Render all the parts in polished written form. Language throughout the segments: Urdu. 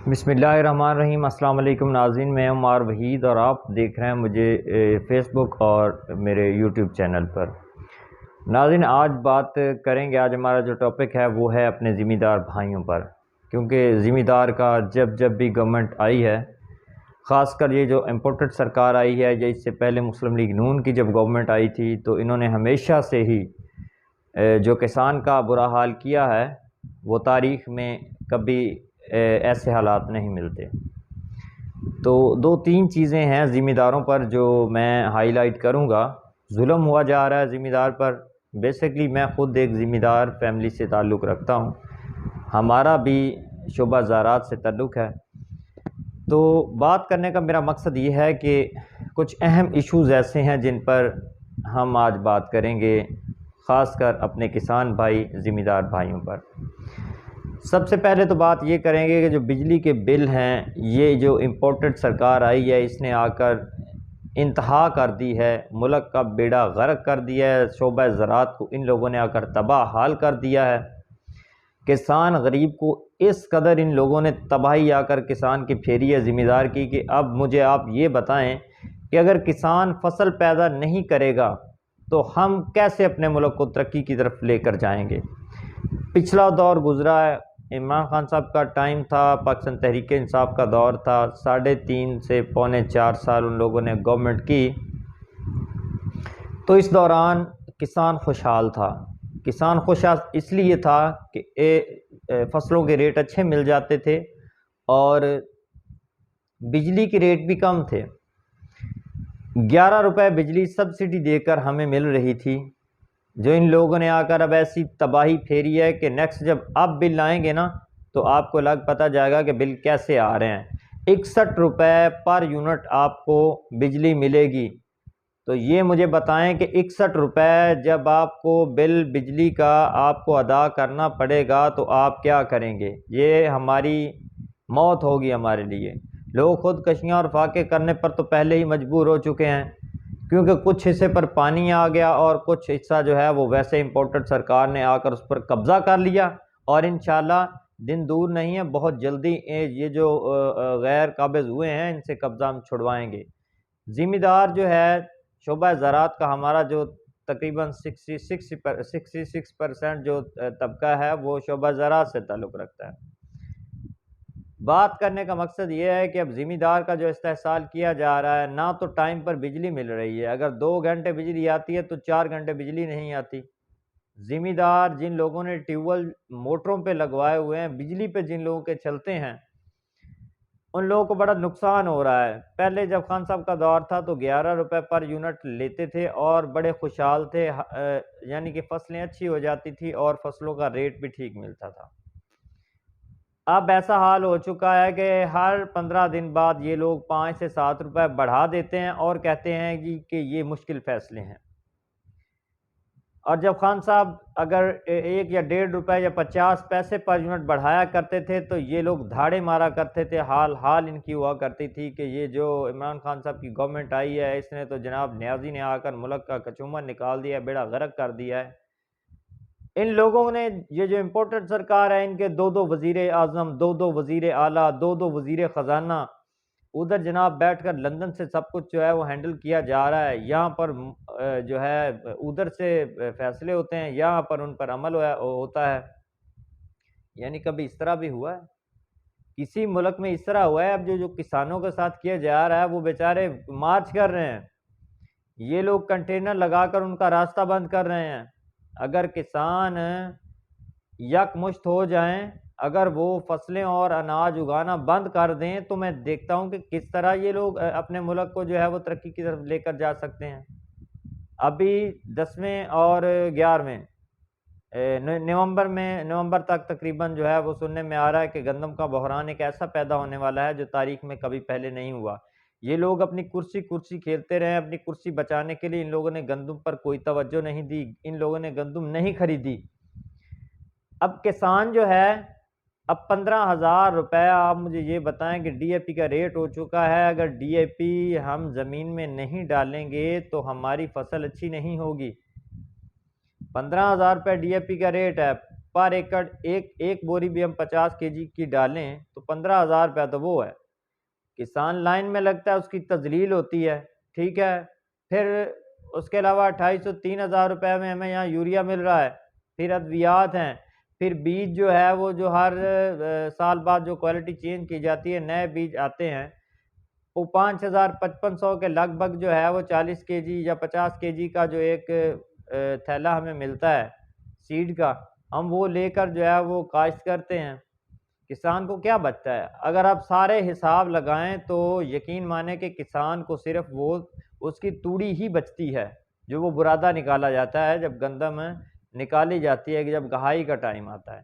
بسم اللہ الرحمن الرحیم۔ السلام علیکم ناظرین، میں عمار وحید اور آپ دیکھ رہے ہیں مجھے فیس بک اور میرے یوٹیوب چینل پر۔ ناظرین، آج بات کریں گے، آج ہمارا جو ٹاپک ہے وہ ہے اپنے ذمہ دار بھائیوں پر، کیونکہ ذمہ دار کا جب بھی گورنمنٹ آئی ہے، خاص کر یہ جو امپورٹڈ سرکار آئی ہے یا اس سے پہلے مسلم لیگ نون کی جب گورنمنٹ آئی تھی، تو انہوں نے ہمیشہ سے ہی جو کسان کا برا حال کیا ہے وہ تاریخ میں کبھی ایسے حالات نہیں ملتے۔ تو دو تین چیزیں ہیں ذمہ داروں پر جو میں ہائی لائٹ کروں گا۔ ظلم ہوا جا رہا ہے ذمہ دار پر۔ بیسیکلی میں خود ایک ذمہ دار فیملی سے تعلق رکھتا ہوں، ہمارا بھی شعبہ زراعت سے تعلق ہے۔ تو بات کرنے کا میرا مقصد یہ ہے کہ کچھ اہم ایشوز ایسے ہیں جن پر ہم آج بات کریں گے، خاص کر اپنے کسان بھائی، ذمہ دار بھائیوں پر۔ سب سے پہلے تو بات یہ کریں گے کہ جو بجلی کے بل ہیں، یہ جو امپورٹڈ سرکار آئی ہے، اس نے آ کر انتہا کر دی ہے، ملک کا بیڑا غرق کر دیا ہے، شعبہ زراعت کو ان لوگوں نے آ کر تباہ حال کر دیا ہے۔ کسان غریب کو اس قدر ان لوگوں نے تباہی آ کر کسان کی پھیری ہے ذمہ دار کی کہ اب مجھے آپ یہ بتائیں کہ اگر کسان فصل پیدا نہیں کرے گا تو ہم کیسے اپنے ملک کو ترقی کی طرف لے کر جائیں گے۔ پچھلا دور گزرا ہے، عمران خان صاحب کا ٹائم تھا، پاکستان تحریک انصاف کا دور تھا، 3.5 سے 4.25 سال ان لوگوں نے گورنمنٹ کی، تو اس دوران کسان خوشحال تھا۔ کسان خوشحال اس لیے تھا کہ فصلوں کے ریٹ اچھے مل جاتے تھے اور بجلی کے ریٹ بھی کم تھے۔ 11 روپے بجلی سبسڈی دے کر ہمیں مل رہی تھی، جو ان لوگوں نے آ کر اب ایسی تباہی پھیری ہے کہ نیکسٹ جب اب بل آئیں گے نا تو آپ کو پتہ جائے گا کہ بل کیسے آ رہے ہیں۔ 61 روپے پر یونٹ آپ کو بجلی ملے گی، تو یہ مجھے بتائیں کہ 61 روپے جب آپ کو بل بجلی کا آپ کو ادا کرنا پڑے گا تو آپ کیا کریں گے؟ یہ ہماری موت ہوگی ہمارے لیے۔ لوگ خودکشیاں اور فاقے کرنے پر تو پہلے ہی مجبور ہو چکے ہیں، کیونکہ کچھ حصے پر پانی آ گیا اور کچھ حصہ جو ہے وہ ویسے امپورٹڈ سرکار نے آ کر اس پر قبضہ کر لیا، اور انشاءاللہ دن دور نہیں ہے، بہت جلدی یہ جو غیر قابض ہوئے ہیں ان سے قبضہ ہم چھڑوائیں گے۔ ذمہ دار جو ہے شعبہ زراعت کا ہمارا جو تقریباً 66% جو طبقہ ہے وہ شعبہ زراعت سے تعلق رکھتا ہے۔ بات کرنے کا مقصد یہ ہے کہ اب ذمہ دار کا جو استحصال کیا جا رہا ہے، نہ تو ٹائم پر بجلی مل رہی ہے، اگر 2 گھنٹے بجلی آتی ہے تو 4 گھنٹے بجلی نہیں آتی۔ ذمہ دار جن لوگوں نے ٹیوب ویل موٹروں پہ لگوائے ہوئے ہیں، بجلی پہ جن لوگوں کے چلتے ہیں، ان لوگوں کو بڑا نقصان ہو رہا ہے۔ پہلے جب خان صاحب کا دور تھا تو 11 روپے پر یونٹ لیتے تھے اور بڑے خوشحال تھے، یعنی کہ فصلیں اچھی ہو جاتی تھی اور فصلوں کا ریٹ بھی ٹھیک ملتا تھا۔ اب ایسا حال ہو چکا ہے کہ ہر 15 دن بعد یہ لوگ 5 سے 7 روپے بڑھا دیتے ہیں اور کہتے ہیں کہ یہ مشکل فیصلے ہیں۔ اور جب خان صاحب اگر 1 یا 1.5 روپے یا 50 پیسے پر یونٹ بڑھایا کرتے تھے تو یہ لوگ دھاڑے مارا کرتے تھے، حال ان کی ہوا کرتی تھی کہ یہ جو عمران خان صاحب کی گورنمنٹ آئی ہے، اس نے تو جناب نیازی نے آ کر ملک کا کچومر نکال دیا، بیڑا غرق کر دیا ہے۔ ان لوگوں نے یہ جو امپورٹڈ سرکار ہے، ان کے 2 وزیر اعظم، 2 وزیر اعلیٰ، 2 وزیر خزانہ، ادھر جناب بیٹھ کر لندن سے سب کچھ جو ہے وہ ہینڈل کیا جا رہا ہے، یہاں پر جو ہے ادھر سے فیصلے ہوتے ہیں، یہاں پر ان پر عمل ہوتا ہے۔ یعنی کبھی اس طرح بھی ہوا ہے کسی ملک میں؟ اس طرح ہوا ہے؟ اب جو کسانوں کے ساتھ کیا جا رہا ہے، وہ بیچارے مارچ کر رہے ہیں، یہ لوگ کنٹینر لگا کر ان کا راستہ بند کر رہے ہیں۔ اگر کسان یکمشت ہو جائیں، اگر وہ فصلیں اور اناج اگانا بند کر دیں تو میں دیکھتا ہوں کہ کس طرح یہ لوگ اپنے ملک کو جو ہے وہ ترقی کی طرف لے کر جا سکتے ہیں۔ ابھی 10ویں اور 11ویں نومبر تک تقریباً جو ہے وہ سننے میں آ رہا ہے کہ گندم کا بحران ایک ایسا پیدا ہونے والا ہے جو تاریخ میں کبھی پہلے نہیں ہوا۔ یہ لوگ اپنی کرسی کھیلتے رہے، اپنی کرسی بچانے کے لیے ان لوگوں نے گندم پر کوئی توجہ نہیں دی، ان لوگوں نے گندم نہیں خریدی۔ اب کسان جو ہے، اب 15,000 روپے، آپ مجھے یہ بتائیں کہ ڈی اے پی کا ریٹ ہو چکا ہے، اگر ڈی اے پی ہم زمین میں نہیں ڈالیں گے تو ہماری فصل اچھی نہیں ہوگی۔ 15,000 روپے ڈی اے پی کا ریٹ ہے، پر ایکڑ ایک بوری بھی ہم 50 kg کی ڈالیں تو 15,000 روپیہ تو وہ ہے، کسان لائن میں لگتا ہے، اس کی تذلیل ہوتی ہے، ٹھیک ہے، پھر اس کے علاوہ 2,500 3,000 روپے میں ہمیں یہاں یوریا مل رہا ہے، پھر ادویات ہیں، پھر بیج جو ہے وہ جو ہر سال بعد جو کوالٹی چینج کی جاتی ہے، نئے بیج آتے ہیں، وہ 5,000 5,500 کے لگ بھگ جو ہے وہ 40 kg یا 50 kg کا جو ایک تھیلا ہمیں ملتا ہے سیڈ کا، ہم وہ لے کر جو ہے وہ کاشت کرتے ہیں۔ کسان کو کیا بچتا ہے؟ اگر آپ سارے حساب لگائیں تو یقین مانیں کہ کسان کو صرف وہ اس کی توڑی ہی بچتی ہے، جو وہ برادہ نکالا جاتا ہے جب گندم نکالی جاتی ہے، کہ جب گہائی کا ٹائم آتا ہے۔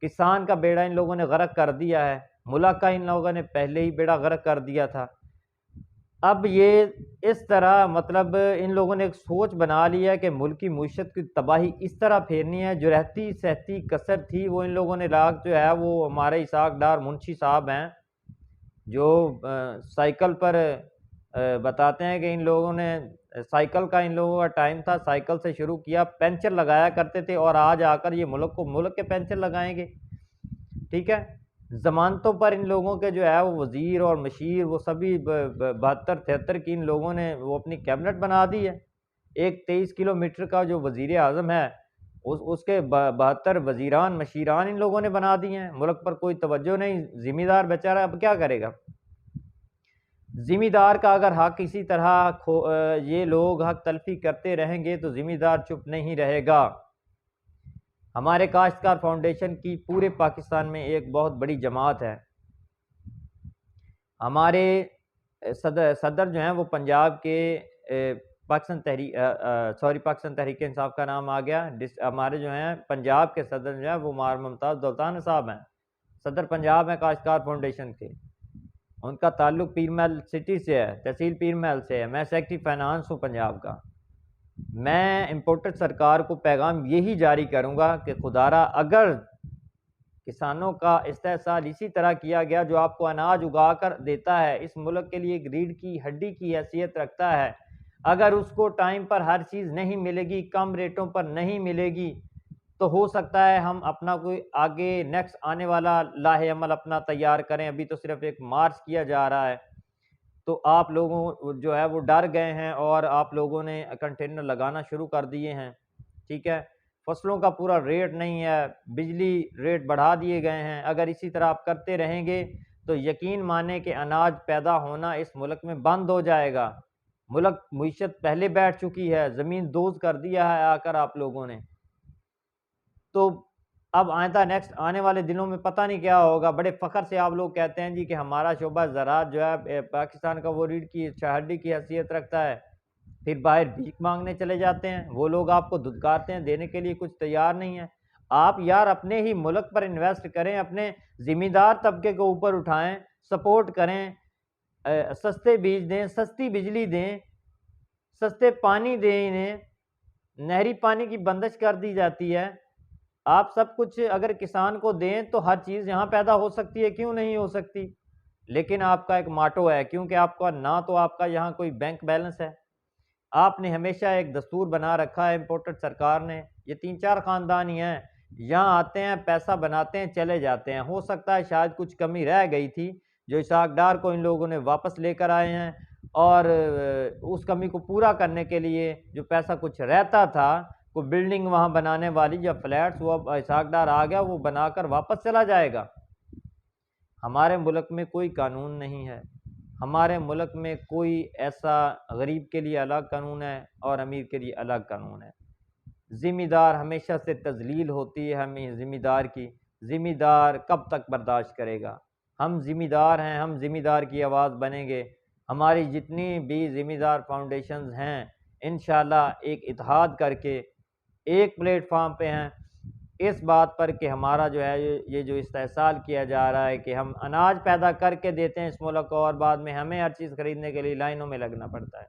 کسان کا بیڑا ان لوگوں نے غرق کر دیا ہے، ملک کا ان لوگوں نے پہلے ہی بیڑا غرق کر دیا تھا۔ اب یہ اس طرح مطلب ان لوگوں نے ایک سوچ بنا لی ہے کہ ملکی معیشت کی تباہی اس طرح پھیرنی ہے، جو رہتی سہتی کسر تھی وہ ان لوگوں نے لاگ جو ہے وہ ہمارے اسحاق ڈار منشی صاحب ہیں جو سائیکل پر بتاتے ہیں کہ ان لوگوں نے سائیکل کا ان لوگوں کا ٹائم تھا، سائیکل سے شروع کیا، پینچر لگایا کرتے تھے، اور آج آ کر یہ ملک کے پینچر لگائیں گے، ٹھیک ہے۔ ضمانتوں پر ان لوگوں کے جو ہے وہ وزیر اور مشیر وہ سبھی 72 73 کی ان لوگوں نے وہ اپنی کیبنٹ بنا دی ہے۔ ایک 23 کلومیٹر کا جو وزیر اعظم ہے اس کے 72 وزیران مشیران ان لوگوں نے بنا دی ہیں۔ ملک پر کوئی توجہ نہیں، ذمہ دار بیچارہ اب کیا کرے گا؟ ذمہ دار کا اگر حق اسی طرح یہ لوگ حق تلفی کرتے رہیں گے تو ذمہ دار چپ نہیں رہے گا۔ ہمارے کاشتکار فاؤنڈیشن کی پورے پاکستان میں ایک بہت بڑی جماعت ہے۔ ہمارے صدر جو ہیں وہ پنجاب کے پاکستان تحریک انصاف کا نام آ گیا، ہمارے جو ہیں پنجاب کے صدر جو ہیں وہ ممتاز دولتانہ صاحب ہیں، صدر پنجاب ہیں کاشتکار فاؤنڈیشن کے، ان کا تعلق پیر محل سٹی سے ہے، تحصیل پیر محل سے ہے، میں سیکٹری فائنانس ہوں پنجاب کا۔ میں امپورٹڈ سرکار کو پیغام یہی جاری کروں گا کہ خدارا اگر کسانوں کا استحصال اسی طرح کیا گیا، جو آپ کو اناج اگا کر دیتا ہے، اس ملک کے لیے ایک ریڑھ کی ہڈی کی حیثیت رکھتا ہے، اگر اس کو ٹائم پر ہر چیز نہیں ملے گی، کم ریٹوں پر نہیں ملے گی، تو ہو سکتا ہے ہم اپنا کوئی آگے نیکسٹ آنے والا لاہ عمل اپنا تیار کریں۔ ابھی تو صرف ایک مارچ کیا جا رہا ہے، تو آپ لوگوں جو ہے وہ ڈر گئے ہیں اور آپ لوگوں نے کنٹینر لگانا شروع کر دیے ہیں، ٹھیک ہے۔ فصلوں کا پورا ریٹ نہیں ہے، بجلی ریٹ بڑھا دیے گئے ہیں۔ اگر اسی طرح آپ کرتے رہیں گے تو یقین مانیں کہ اناج پیدا ہونا اس ملک میں بند ہو جائے گا۔ ملک معیشت پہلے بیٹھ چکی ہے، زمین دوز کر دیا ہے آ کر آپ لوگوں نے۔ تو اب آئندہ نیکسٹ آنے والے دنوں میں پتہ نہیں کیا ہوگا۔ بڑے فخر سے آپ لوگ کہتے ہیں جی کہ ہمارا شعبہ زراعت جو ہے پاکستان کا وہ ریڑھ کی ہڈی کی حیثیت رکھتا ہے، پھر باہر بھیک مانگنے چلے جاتے ہیں، وہ لوگ آپ کو دھتکارتے ہیں، دینے کے لیے کچھ تیار نہیں ہیں۔ آپ یار اپنے ہی ملک پر انویسٹ کریں، اپنے ذمہ دار طبقے کو اوپر اٹھائیں، سپورٹ کریں، سستے بیج دیں، سستی بجلی دیں، سستے پانی دیں، انہیں نہری پانی کی بندش کر دی جاتی ہے۔ آپ سب کچھ اگر کسان کو دیں تو ہر چیز یہاں پیدا ہو سکتی ہے، کیوں نہیں ہو سکتی؟ لیکن آپ کا ایک ماٹو ہے، کیونکہ آپ کا نہ تو آپ کا یہاں کوئی بینک بیلنس ہے، آپ نے ہمیشہ ایک دستور بنا رکھا ہے امپورٹڈ سرکار نے، یہ 3 4 خاندان ہی ہیں، یہاں آتے ہیں، پیسہ بناتے ہیں، چلے جاتے ہیں۔ ہو سکتا ہے شاید کچھ کمی رہ گئی تھی جو اسحاق ڈار کو ان لوگوں نے واپس لے کر آئے ہیں، اور اس کمی کو پورا کرنے کے لیے جو پیسہ کچھ رہتا تھا، کوئی بلڈنگ وہاں بنانے والی یا فلیٹس، وہ اسحاق ڈار آ گیا، وہ بنا کر واپس چلا جائے گا۔ ہمارے ملک میں کوئی قانون نہیں ہے، ہمارے ملک میں کوئی ایسا غریب کے لیے الگ قانون ہے اور امیر کے لیے الگ قانون ہے۔ ذمہ دار ہمیشہ سے تذلیل ہوتی ہے ہمیں ذمہ دار کی، ذمہ دار کب تک برداشت کرے گا؟ ہم ذمہ دار ہیں، ہم ذمہ دار کی آواز بنیں گے۔ ہماری جتنی بھی ذمہ دار فاؤنڈیشنز ہیں انشاءاللہ ایک اتحاد کر کے ایک پلیٹ فارم پہ ہیں اس بات پر کہ ہمارا جو ہے یہ جو استحصال کیا جا رہا ہے کہ ہم اناج پیدا کر کے دیتے ہیں اس ملک کو، اور بعد میں ہمیں ہر چیز خریدنے کے لیے لائنوں میں لگنا پڑتا ہے۔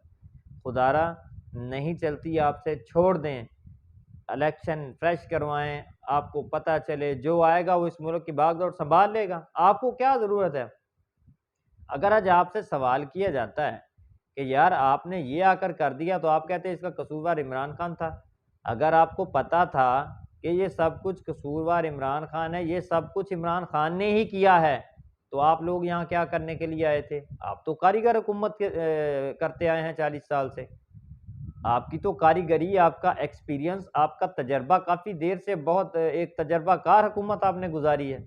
خدارا نہیں چلتی آپ سے، چھوڑ دیں، الیکشن فریش کروائیں، آپ کو پتہ چلے جو آئے گا وہ اس ملک کی باغ دوڑ سنبھال لے گا۔ آپ کو کیا ضرورت ہے؟ اگر آج آپ سے سوال کیا جاتا ہے کہ یار آپ نے یہ آ کر دیا، تو آپ کہتے ہیں اس کا قصوروار عمران خان تھا۔ اگر آپ کو پتہ تھا کہ یہ سب کچھ قصوروار عمران خان ہے، یہ سب کچھ عمران خان نے ہی کیا ہے، تو آپ لوگ یہاں کیا کرنے کے لیے آئے تھے؟ آپ تو کاریگر حکومت کرتے آئے ہیں 40 سال سے، آپ کی تو کاریگری، آپ کا ایکسپیرینس، آپ کا تجربہ کافی دیر سے بہت ایک تجربہ کار حکومت آپ نے گزاری ہے،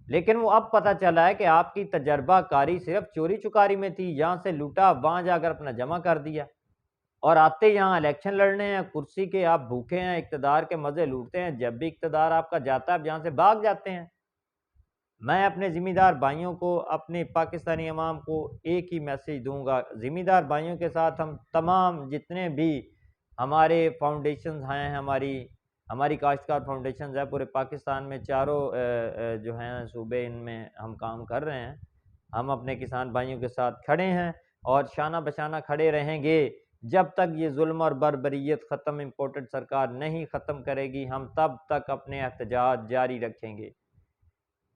لیکن وہ اب پتہ چلا ہے کہ آپ کی تجربہ کاری صرف چوری چکاری میں تھی، یہاں سے لوٹا وہاں جا کر اپنا جمع کر دیا، اور آتے یہاں الیکشن لڑنے ہیں، کرسی کے آپ بھوکے ہیں، اقتدار کے مزے لوٹتے ہیں، جب بھی اقتدار آپ کا جاتا ہے آپ یہاں سے بھاگ جاتے ہیں۔ میں اپنے ذمہ دار بھائیوں کو، اپنے پاکستانی عوام کو ایک ہی میسیج دوں گا، ذمہ دار بھائیوں کے ساتھ ہم تمام جتنے بھی ہمارے فاؤنڈیشنز ہیں، ہماری کاشتکار فاؤنڈیشنز ہے پورے پاکستان میں، چاروں جو ہیں صوبے، ان میں ہم کام کر رہے ہیں، ہم اپنے کسان بھائیوں کے ساتھ کھڑے ہیں اور شانہ بشانہ کھڑے رہیں گے جب تک یہ ظلم اور بربریت ختم امپورٹڈ سرکار نہیں ختم کرے گی، ہم تب تک اپنے احتجاج جاری رکھیں گے،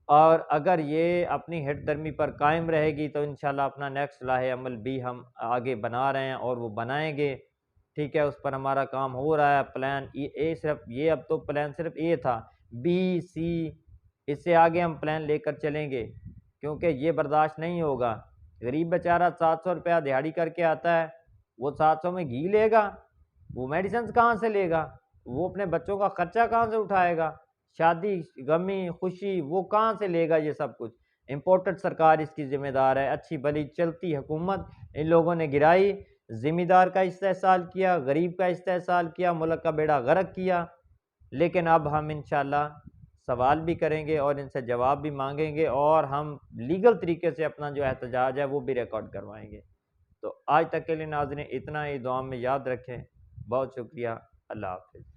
اور اگر یہ اپنی ہٹ درمی پر قائم رہے گی تو انشاءاللہ اپنا نیکسٹ لاہ عمل بھی ہم آگے بنا رہے ہیں اور وہ بنائیں گے، ٹھیک ہے، اس پر ہمارا کام ہو رہا ہے۔ پلان اے صرف یہ، اب تو پلان صرف اے تھا، بی سی، اس سے آگے ہم پلان لے کر چلیں گے، کیونکہ یہ برداشت نہیں ہوگا۔ غریب بیچارہ 700 روپیہ دہاڑی کر کے آتا ہے، وہ 700 میں گھی لے گا، وہ میڈیسنز کہاں سے لے گا، وہ اپنے بچوں کا خرچہ کہاں سے اٹھائے گا، شادی غمی خوشی وہ کہاں سے لے گا، یہ سب کچھ امپورٹڈ سرکار اس کی ذمہ دار ہے۔ اچھی بھلی چلتی حکومت ان لوگوں نے گرائی، ذمہ دار کا استحصال کیا، غریب کا استحصال کیا، ملک کا بیڑا غرق کیا، لیکن اب ہم انشاءاللہ سوال بھی کریں گے اور ان سے جواب بھی مانگیں گے، اور ہم لیگل طریقے سے اپنا جو احتجاج ہے وہ بھی ریکارڈ کروائیں گے۔ تو آج تک کے لیے ناظرین اتنا ہی، دعا میں یاد رکھیں، بہت شکریہ، اللہ حافظ۔